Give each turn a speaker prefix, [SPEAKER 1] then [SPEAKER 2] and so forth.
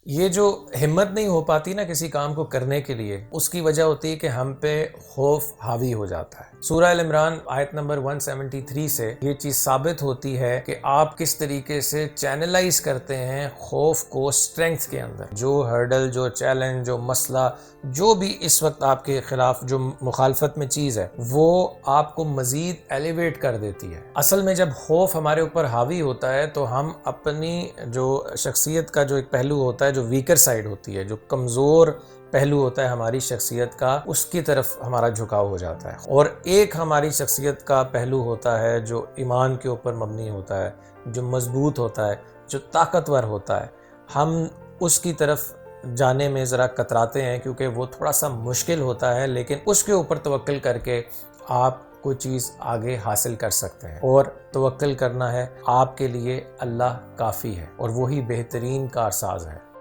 [SPEAKER 1] یہ جو ہمت نہیں ہو پاتی نا کسی کام کو کرنے کے لیے، اس کی وجہ ہوتی ہے کہ ہم پہ خوف حاوی ہو جاتا ہے۔ سورہ ال عمران آیت نمبر 173 سے یہ چیز ثابت ہوتی ہے کہ آپ کس طریقے سے چینلائز کرتے ہیں خوف کو اسٹرینگتھ کے اندر۔ جو ہرڈل، جو چیلنج، جو مسئلہ، جو بھی اس وقت آپ کے خلاف جو مخالفت میں چیز ہے، وہ آپ کو مزید ایلیویٹ کر دیتی ہے۔ اصل میں جب خوف ہمارے اوپر حاوی ہوتا ہے تو ہم اپنی جو شخصیت کا جو ایک پہلو ہوتا ہے، جو ویکر سائڈ ہوتی ہے، جو کمزور پہلو ہوتا ہے ہماری شخصیت کا، اس کی طرف ہمارا جھکاؤ ہو جاتا ہے۔ اور ایک ہماری شخصیت کا پہلو ہوتا ہے جو ایمان کے اوپر مبنی ہوتا ہے، جو مضبوط ہوتا ہے، جو طاقتور ہوتا ہے۔ ہم اس کی طرف جانے میں ذرا کتراتے ہیں کیونکہ وہ تھوڑا سا مشکل ہوتا ہے، لیکن اس کے اوپر توکل کر کے آپ کوئی چیز آگے حاصل کر سکتے ہیں۔ اور توکل کرنا ہے، آپ کے لیے اللہ کافی ہے اور وہی بہترین کارساز ہے۔